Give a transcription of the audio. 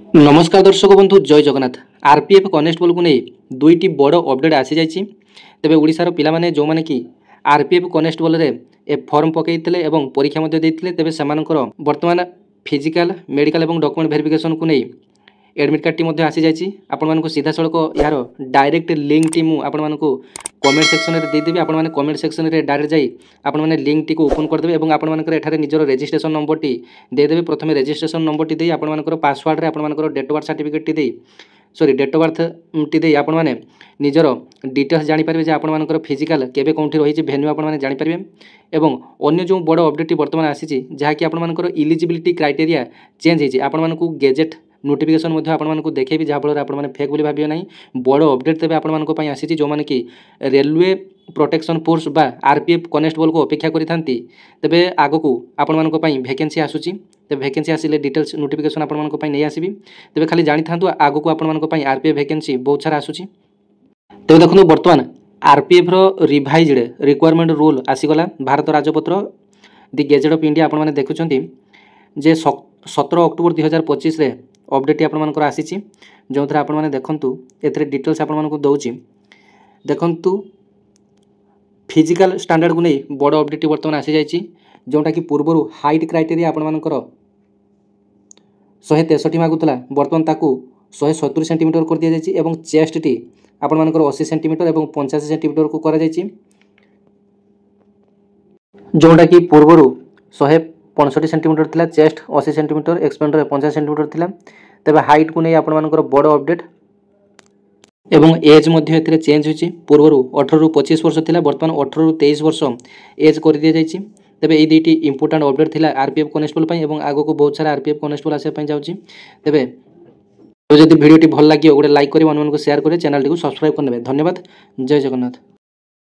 नमस्कार दर्शक बंधु जय जगन्नाथ। आरपीएफ कनेस्टेबल को नहीं दुईटी बड़ अपडेट आसी जाइए। तेबे ओडिशार पिला माने जो माने कि आरपीएफ कनेस्टेबल रे ए फॉर्म पकईते एवं परीक्षा मध्य देइतिले तेबे सेमानकर वर्तमान फिजिकल मेडिकल एवं डॉक्यूमेंट वेरिफिकेशन को नहीं एडमिट कार्ड टी मध्य आसी जाइए। आपण मानकु सीधा सड़क यार डायरेक्ट लिंक टी मु आपण मानकु कमेंट सेक्शन रे दे देबी। आपण माने कमेंट सेक्शन रे डायरेक्ट जाई आपण माने लिंक टी को ओपन कर देबे एवं आपण मानकर एठारे निजर रजिस्ट्रेशन नंबर टी दे देबे। प्रथमे रजिस्ट्रेशन नंबर टी देई आपण मानकर पासवर्ड रे आपण मानकर डेट ऑफ बर्थ सर्टिफिकेट टी देई डेट ऑफ बर्थ टी देई आपण माने निजर डिटेल्स जानि पारबे जे आपण मानकर फिजिकल केबे कोंठी रही भेन्यू आपण माने जानि पारबे। एवं अन्य जो बड़ अपडेट वर्तमान आसी जहाँ कि आपण मानकर इलिजिबिलिटी क्राइटेरिया चेंज होइछि। आपण मानकु गेजेट नोटिफिकेशन मध्य आपण मानकु देखेबी जहाँ फल आपण माने फेक बोली भाबियो नाही। बड़ अपडेट तेबे आपण मानको पई आसी जो माने कि रेलवे प्रोटेक्शन फोर्स बा आरपीएफ कनेस्टेबल को अपेक्षा करिथांती। तेबे आगकू आपण मानको पई वैकेंसी आसुची। तेबे वैकेंसी आसिले डिटेल्स नोटिफिकेशन आपण मानको पई नै आसीबी। तेबे खाली जानि थांतु आगकू आपण मानको पई आरपीएफ वैकेंसी बहुत सारा आसुची। तेबे देखनु वर्तमान आरपीएफ रो रिवाइज्ड रिक्वायरमेंट रूल आसीगला भारत राजपत्र दि गेजेट ऑफ इंडिया आपण माने देखुचंती जे 17 अक्टोबर 2025 रे अपडेट आपण मानकर आसीची। जो थरे आपण माने देखंतु एथरे डिटेल्स आपण मानकु दउची। देखंतु फिजिकल स्टैंडर्ड को नहीं बड़ अपडेट वर्तमान आसी जाइए। जोटा कि पूर्वर हाइट क्राइटेरिया आपण मानकर 163 मागुला बर्तमान ताकू 170 सेंटीमीटर कर दि जाइए एवं चेस्ट टी आपण मानकर 80 सेंटीमीटर एवं 85 सेंटीमीटर को करा जाइए। जोटा कि पूर्वर 165 सेंटीमीटर थिला चेस्ट 80 सेंटीमीटर एक्सपेंडर 50 सेंटीमीटर थिला। तेबे हाइट को नहीं आपण मानकर बड़ अपडेट एवं एज मध्य एथिरे चेंज होइछि। पूर्वर 18 रु 25 वर्ष थिला वर्तमान 18 रु 23 वर्ष एज कर दिया जाइछि। तेबे ए दुईटी इंपोर्टेंट अपडेट थिला आरपीएफ कनेस्टेबल पई एवं आगो को बहुत सारा आरपीएफ कनेस्टेबल आसे पई जाउछि। तेबे तो जदि वीडियो टी भल लागियो गोटे लाइक करी मन को शेयर करे चैनल टी को सब्सक्राइब करनेबे। धन्यवाद। जय जगन्नाथ।